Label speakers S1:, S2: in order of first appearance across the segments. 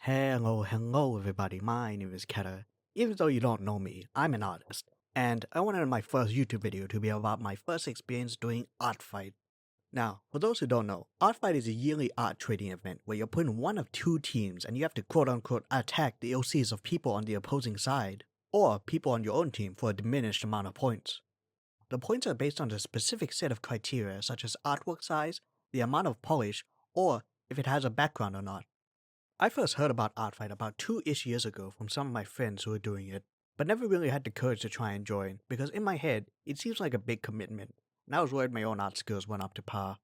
S1: Hello everybody, my name is Keta. Even though you don't know me, I'm an artist, and I wanted my first YouTube video to be about my first experience doing art fight. Now, for those who don't know, art fight is a yearly art trading event where you're put in one of two teams and you have to quote-unquote attack the OCs of people on the opposing side, or people on your own team for a diminished amount of points. The points are based on a specific set of criteria such as artwork size, the amount of polish, or if it has a background or not. I first heard about art fight about 2-ish years ago from some of my friends who were doing it, but never really had the courage to try and join because in my head, it seems like a big commitment, and I was worried my own art skills weren't up to par.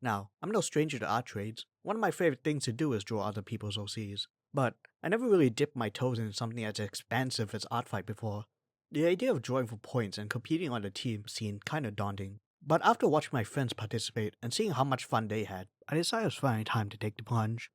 S1: Now, I'm no stranger to art trades. One of my favorite things to do is draw other people's OCs, but I never really dipped my toes in something as expansive as art fight before. The idea of drawing for points and competing on the team seemed kinda daunting, but after watching my friends participate and seeing how much fun they had, I decided it was finally time to take the plunge.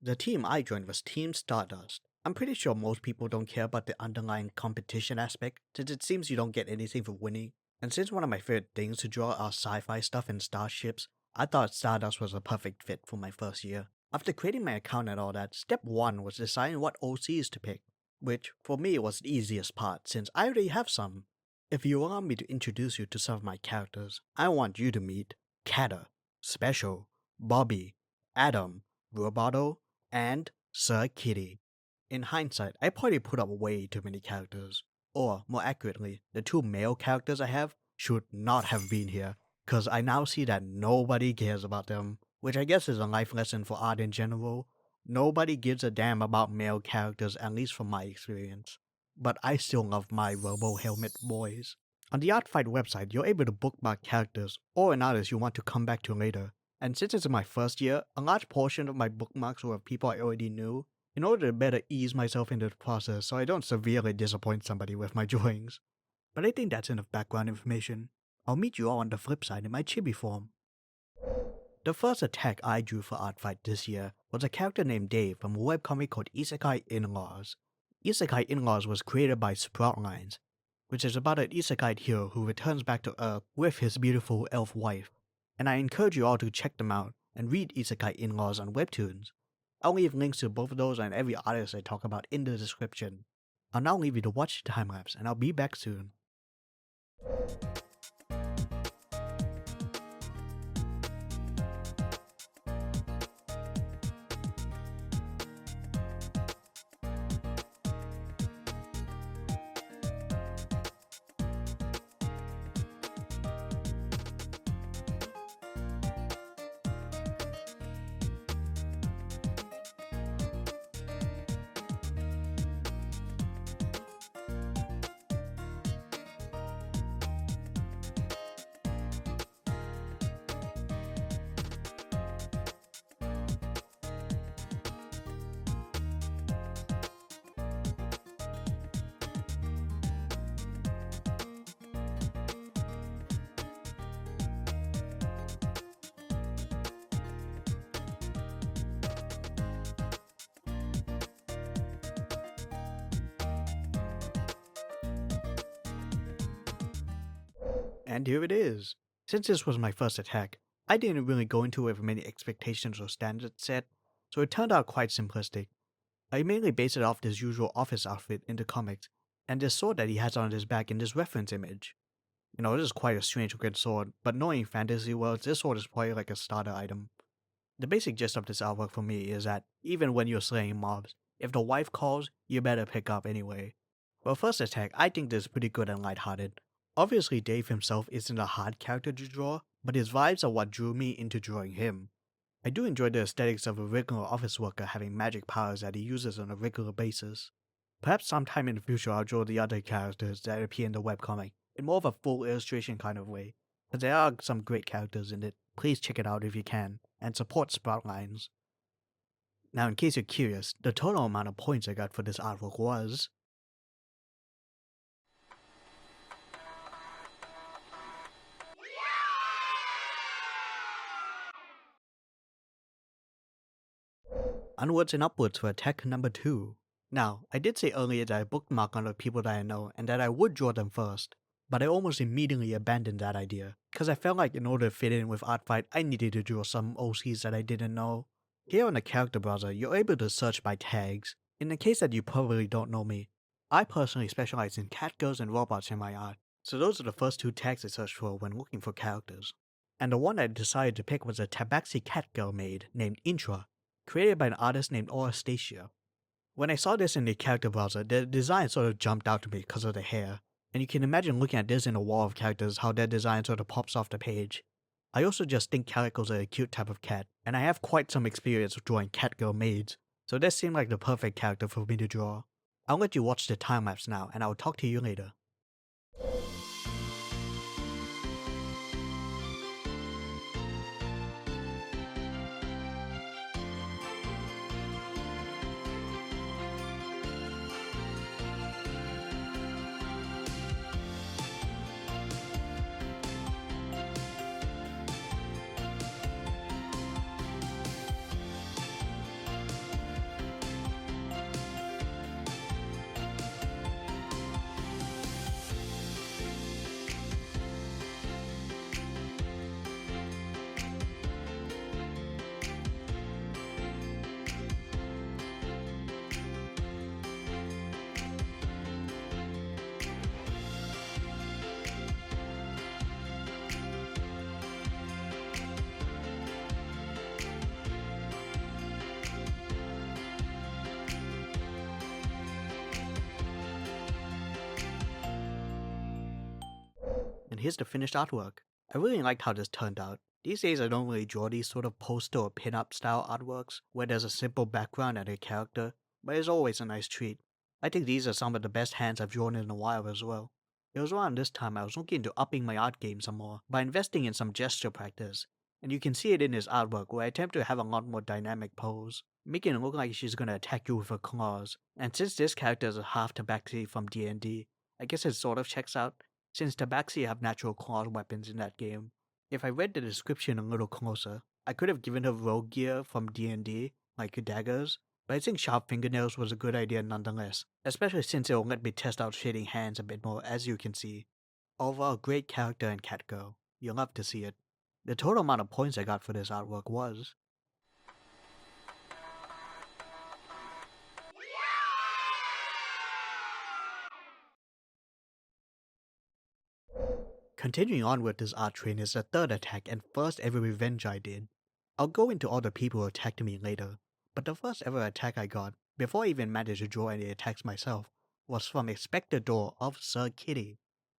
S1: The team I joined was Team Stardust. I'm pretty sure most people don't care about the underlying competition aspect, since it seems you don't get anything for winning. And since one of my favorite things to draw are sci-fi stuff and starships, I thought Stardust was a perfect fit for my first year. After creating my account and all that, step 1 was deciding what OCs to pick, which for me was the easiest part since I already have some. If you allow me to introduce you to some of my characters, I want you to meet Kata, Special, Bobby, Adam, Roboto, and Sir Kitty. In hindsight, I probably put up way too many characters. Or, more accurately, the 2 male characters I have should not have been here, cause I now see that nobody cares about them, which I guess is a life lesson for art in general. Nobody gives a damn about male characters, at least from my experience. But I still love my Robo Helmet boys. On the Art Fight website, you're able to bookmark characters, or an artist you want to come back to later. And since it's my first year, a large portion of my bookmarks were of people I already knew, in order to better ease myself into the process so I don't severely disappoint somebody with my drawings. But I think that's enough background information. I'll meet you all on the flip side in my chibi form. The first attack I drew for Art Fight this year was a character named Dave from a webcomic called Isekai In-Laws. Isekai In-Laws was created by Sproutlines, which is about an isekai hero who returns back to Earth with his beautiful elf wife. And I encourage you all to check them out and read Isekai In-Laws on Webtoons. I'll leave links to both of those and every artist I talk about in the description. I'll now leave you to watch the time-lapse and I'll be back soon. And here it is. Since this was my first attack, I didn't really go into it with many expectations or standards set, so it turned out quite simplistic. I mainly based it off this usual office outfit in the comics, and this sword that he has on his back in this reference image. You know, this is quite a strange looking sword, but knowing fantasy worlds, this sword is probably like a starter item. The basic gist of this artwork for me is that, even when you're slaying mobs, if the wife calls, you better pick up anyway. For a first attack, I think this is pretty good and lighthearted. Obviously Dave himself isn't a hard character to draw, but his vibes are what drew me into drawing him. I do enjoy the aesthetics of a regular office worker having magic powers that he uses on a regular basis. Perhaps sometime in the future I'll draw the other characters that appear in the webcomic in more of a full illustration kind of way, but there are some great characters in it. Please check it out if you can, and support Sproutlines. Now in case you're curious, the total amount of points I got for this artwork was... onwards and upwards for attack number 2. Now, I did say earlier that I bookmark on the people that I know and that I would draw them first, but I almost immediately abandoned that idea, because I felt like in order to fit in with Art Fight, I needed to draw some OCs that I didn't know. Here on the character browser, you're able to search by tags. In the case that you probably don't know me, I personally specialize in catgirls and robots in my art, so those are the first two tags I searched for when looking for characters. And the one I decided to pick was a tabaxi catgirl maid named Intra, created by an artist named Orastasia. When I saw this in the character browser, the design sort of jumped out to me because of the hair, and you can imagine looking at this in a wall of characters how their design sort of pops off the page. I also just think calicos are a cute type of cat, and I have quite some experience with drawing catgirl maids, so this seemed like the perfect character for me to draw. I'll let you watch the time lapse now, and I'll talk to you later. And here's the finished artwork. I really liked how this turned out. These days I don't really draw these sort of poster or pin-up style artworks, where there's a simple background and a character, but it's always a nice treat. I think these are some of the best hands I've drawn in a while as well. It was around this time I was looking into upping my art game some more, by investing in some gesture practice, and you can see it in this artwork where I attempt to have a lot more dynamic pose, making it look like she's gonna attack you with her claws, and since this character is a half tabaxi from D&D, I guess it sort of checks out, since tabaxi have natural claw weapons in that game. If I read the description a little closer, I could have given her rogue gear from D&D, like daggers, but I think sharp fingernails was a good idea nonetheless, especially since it will let me test out shading hands a bit more as you can see. Overall, great character and catgirl. You'll love to see it. The total amount of points I got for this artwork was... Continuing on with this art train is the third attack and first ever revenge I did. I'll go into all the people who attacked me later, but the first ever attack I got, before I even managed to draw any attacks myself, was from Expected Door of Sir Kitty.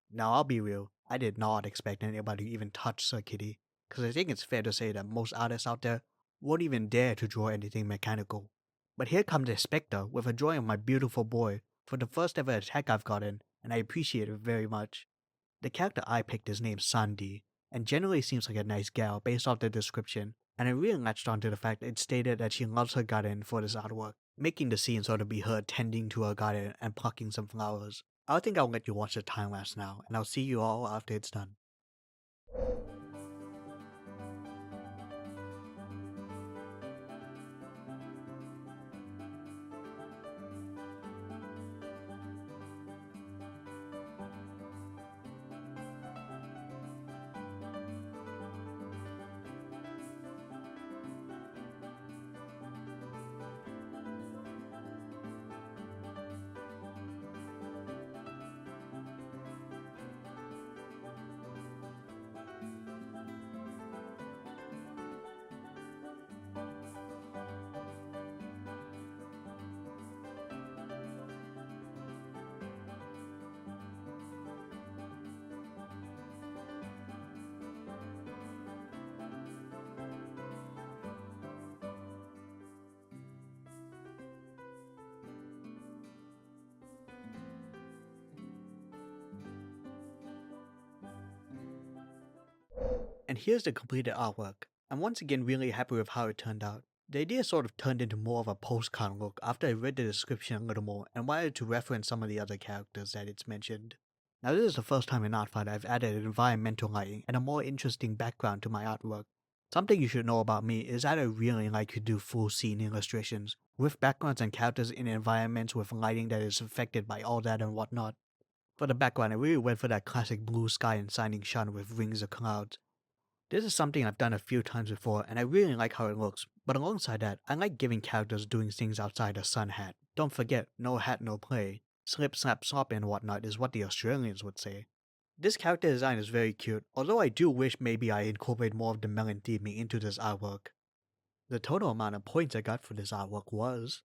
S1: Now I'll be real, I did not expect anybody to even touch Sir Kitty, because I think it's fair to say that most artists out there won't even dare to draw anything mechanical. But here comes the Spectre with a drawing of my beautiful boy for the first ever attack I've gotten, and I appreciate it very much. The character I picked is named Sandi, and generally seems like a nice gal based off the description, and I really latched onto the fact that it stated that she loves her garden for this artwork, making the scene sort of be her tending to her garden and plucking some flowers. I think I'll let you watch the time lapse now, and I'll see you all after it's done. And here's the completed artwork. I'm once again really happy with how it turned out. The idea sort of turned into more of a postcard look after I read the description a little more and wanted to reference some of the other characters that it's mentioned. Now this is the first time in Artfight I've added environmental lighting and a more interesting background to my artwork. Something you should know about me is that I really like to do full scene illustrations, with backgrounds and characters in environments with lighting that is affected by all that and whatnot. For the background I really went for that classic blue sky and shining sun with rings of clouds. This is something I've done a few times before and I really like how it looks, but alongside that, I like giving characters doing things outside the sun hat. Don't forget, no hat, no play. Slip, snap, slop and whatnot is what the Australians would say. This character design is very cute, although I do wish maybe I incorporate more of the melon theming into this artwork. The total amount of points I got for this artwork was...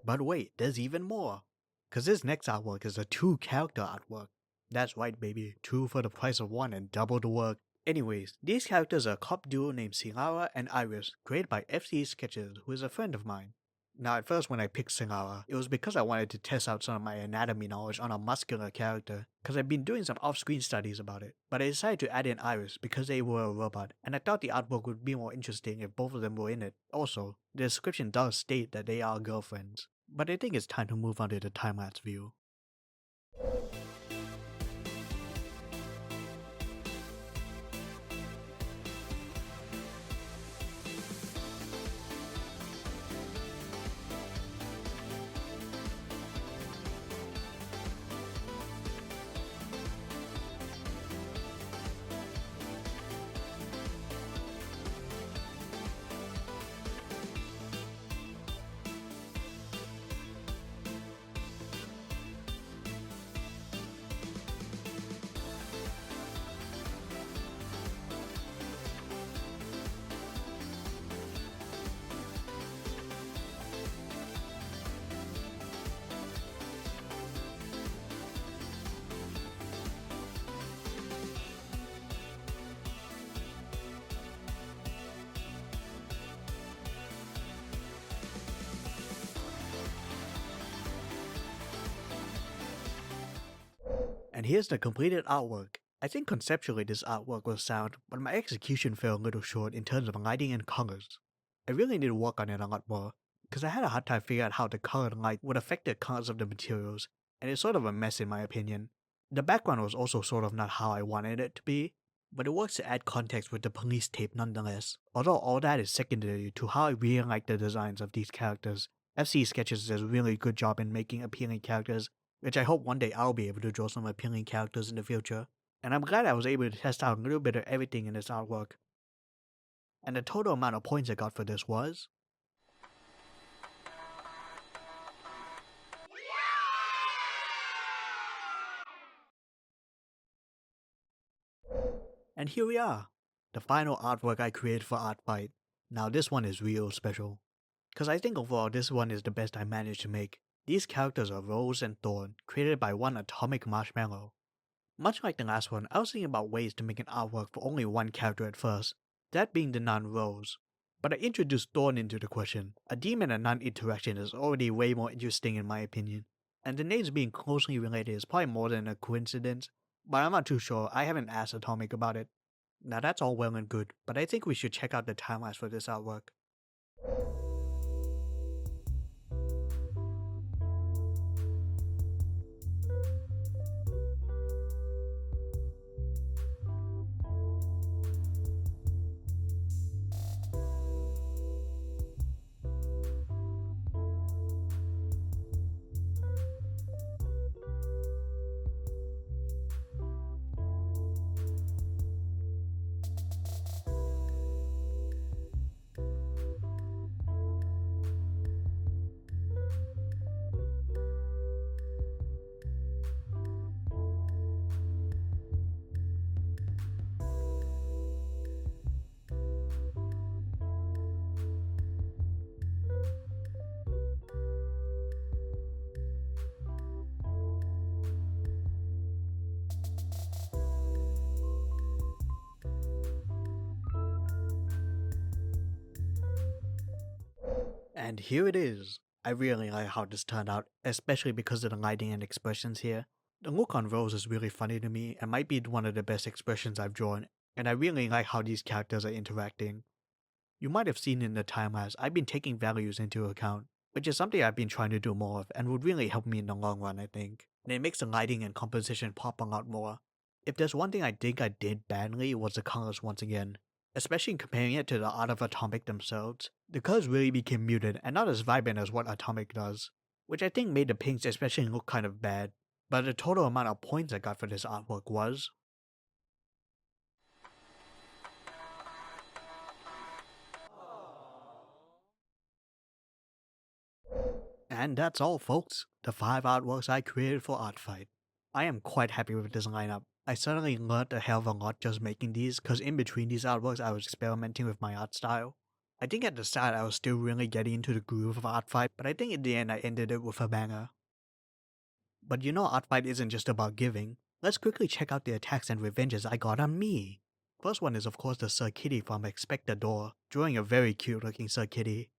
S1: But wait, there's even more! Cause this next artwork is a 2-character artwork. That's right baby, 2 for the price of 1 and double the work. Anyways, these characters are a cop duo named Silara and Iris, created by FC Sketches, who is a friend of mine. Now at first when I picked Silara, it was because I wanted to test out some of my anatomy knowledge on a muscular character, cause I've been doing some off-screen studies about it. But I decided to add in Iris because they were a robot, and I thought the artwork would be more interesting if both of them were in it. Also, the description does state that they are girlfriends. But I think it's time to move on to the time-lapse view. And here's the completed artwork. I think conceptually this artwork was sound, but my execution fell a little short in terms of lighting and colors. I really need to work on it a lot more, because I had a hard time figuring out how the colored light would affect the colors of the materials, and it's sort of a mess in my opinion. The background was also sort of not how I wanted it to be, but it works to add context with the police tape nonetheless. Although all that is secondary to how I really like the designs of these characters. FC Sketches does a really good job in making appealing characters, which I hope one day I'll be able to draw some appealing characters in the future. And I'm glad I was able to test out a little bit of everything in this artwork. And the total amount of points I got for this was... And here we are, the final artwork I created for Artfight. Now this one is real special, cause I think overall this one is the best I managed to make. These characters are Rose and Thorn, created by one Atomic Marshmallow. Much like the last one, I was thinking about ways to make an artwork for only one character at first, that being the nun Rose. But I introduced Thorn into the question. A demon and nun interaction is already way more interesting in my opinion, and the names being closely related is probably more than a coincidence, but I'm not too sure, I haven't asked Atomic about it. Now that's all well and good, but I think we should check out the timelapse for this artwork. And here it is. I really like how this turned out, especially because of the lighting and expressions here. The look on Rose is really funny to me and might be one of the best expressions I've drawn, and I really like how these characters are interacting. You might have seen in the timelapse I've been taking values into account, which is something I've been trying to do more of and would really help me in the long run I think, and it makes the lighting and composition pop a lot more. If there's one thing I think I did badly, it was the colors once again. Especially comparing it to the art of Atomic themselves, the colors really became muted and not as vibrant as what Atomic does. which I think made the pinks especially look kind of bad, but the total amount of points I got for this artwork was... And that's all, folks. The 5 artworks I created for Artfight. I am quite happy with this lineup. I certainly learned a hell of a lot just making these, cause in between these artworks I was experimenting with my art style. I think at the start I was still really getting into the groove of Artfight, but I think in the end I ended it with a banger. But you know Artfight isn't just about giving. Let's quickly check out the attacks and revenges I got on me. First one is of course the Sir Kitty from Expect the Door, drawing a very cute looking Sir Kitty.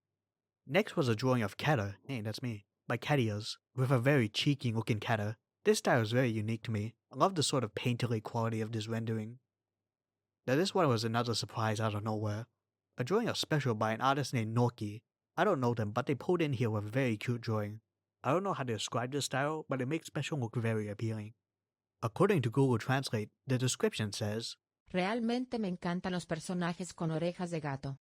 S1: Next was a drawing of Kata, hey that's me, by Catias, with a very cheeky looking Kata. This style is very unique to me. I love the sort of painterly quality of this rendering. Now this one was another surprise out of nowhere. A drawing of Special by an artist named Norki. I don't know them, but they pulled in here with a very cute drawing. I don't know how to describe this style, but it makes Special look very appealing. According to Google Translate, the description says,
S2: Realmente me encantan los personajes con orejas de gato.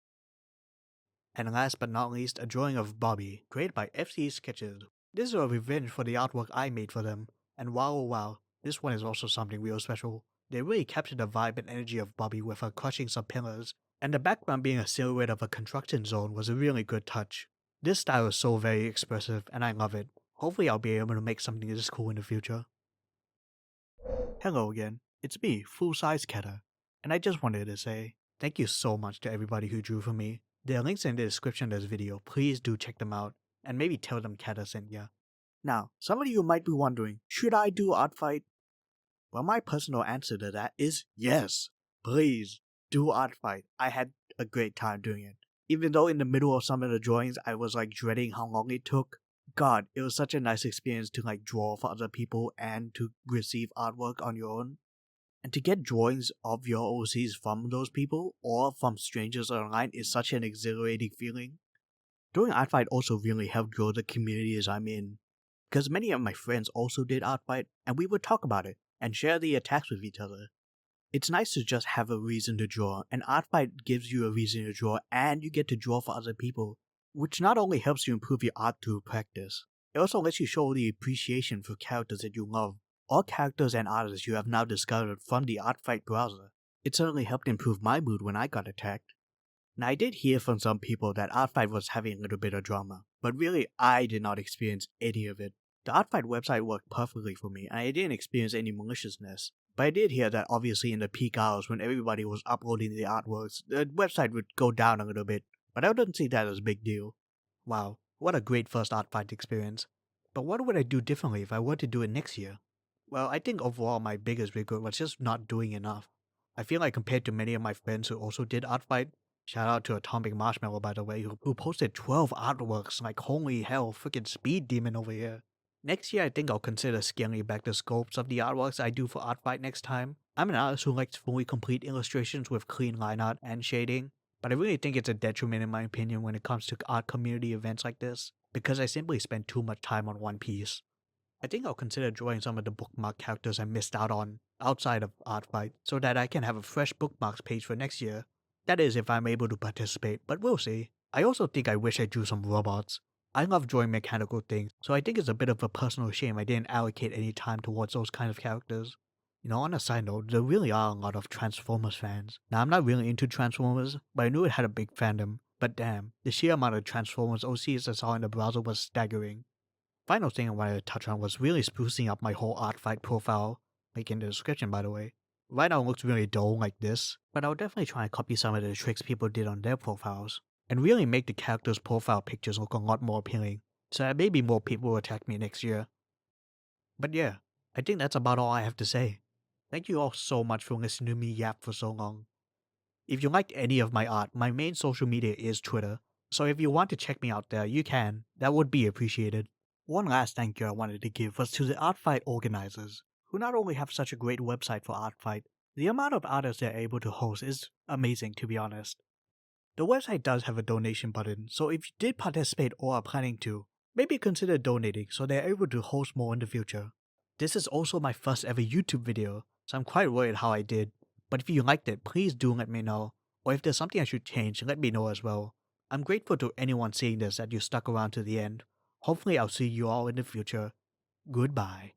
S1: And last but not least, a drawing of Bobby, created by FC Sketches. This is a revenge for the artwork I made for them, and wow oh wow, this one is also something real special. They really captured the vibe and energy of Bobby with her crushing some pillars, and the background being a silhouette of a construction zone was a really good touch. This style is so very expressive, and I love it. Hopefully I'll be able to make something this cool in the future. Hello again, it's me, Full Size Kata, and I just wanted to say, thank you so much to everybody who drew for me. There are links in the description of this video, please do check them out, and maybe tell them Kata sent ya. Now, some of you might be wondering, should I do Artfight? Well, my personal answer to that is yes. Please, do Artfight. I had a great time doing it. Even though in the middle of some of the drawings I was like dreading how long it took, God, it was such a nice experience to like draw for other people and to receive artwork on your own. And to get drawings of your OCs from those people or from strangers online is such an exhilarating feeling. Doing Artfight also really helped grow the communities I'm in, because many of my friends also did Artfight and we would talk about it and share the attacks with each other. It's nice to just have a reason to draw, and Artfight gives you a reason to draw and you get to draw for other people, which not only helps you improve your art through practice, it also lets you show the appreciation for characters that you love, or characters and artists you have now discovered from the Artfight browser. It certainly helped improve my mood when I got attacked. Now I did hear from some people that Artfight was having a little bit of drama, but really I did not experience any of it. The Artfight website worked perfectly for me and I didn't experience any maliciousness, but I did hear that obviously in the peak hours when everybody was uploading the artworks, the website would go down a little bit, but I didn't see that as a big deal. Wow, what a great first Artfight experience. But what would I do differently if I were to do it next year? Well, I think overall my biggest regret was just not doing enough. I feel like compared to many of my friends who also did Artfight, shout out to Atomic Marshmallow by the way, who posted 12 artworks, like holy hell, freaking speed demon over here. Next year I think I'll consider scaling back the scopes of the artworks I do for Artfight next time. I'm an artist who likes fully complete illustrations with clean line art and shading, but I really think it's a detriment in my opinion when it comes to art community events like this, because I simply spend too much time on one piece. I think I'll consider drawing some of the bookmark characters I missed out on outside of Artfight so that I can have a fresh bookmarks page for next year. That is if I'm able to participate, but we'll see. I also think I wish I drew some robots. I love drawing mechanical things, so I think it's a bit of a personal shame I didn't allocate any time towards those kind of characters. You know, on a side note, there really are a lot of Transformers fans. Now, I'm not really into Transformers, but I knew it had a big fandom. But damn, the sheer amount of Transformers OCs I saw in the browser was staggering. Final thing I wanted to touch on was really sprucing up my whole Artfight profile, like in the description by the way. Right now it looks really dull like this, but I'll definitely try and copy some of the tricks people did on their profiles, and really make the characters' profile pictures look a lot more appealing, so that maybe more people will attack me next year. But yeah, I think that's about all I have to say. Thank you all so much for listening to me yap for so long. If you liked any of my art, my main social media is Twitter, so if you want to check me out there, you can. That would be appreciated. One last thank you I wanted to give was to the Artfight organizers, who not only have such a great website for Artfight, the amount of artists they're able to host is amazing to be honest. The website does have a donation button, so if you did participate or are planning to, maybe consider donating so they're able to host more in the future. This is also my first ever YouTube video, so I'm quite worried how I did, but if you liked it, please do let me know, or if there's something I should change, let me know as well. I'm grateful to anyone seeing this that you stuck around to the end, Hopefully, I'll see you all in the future. Goodbye.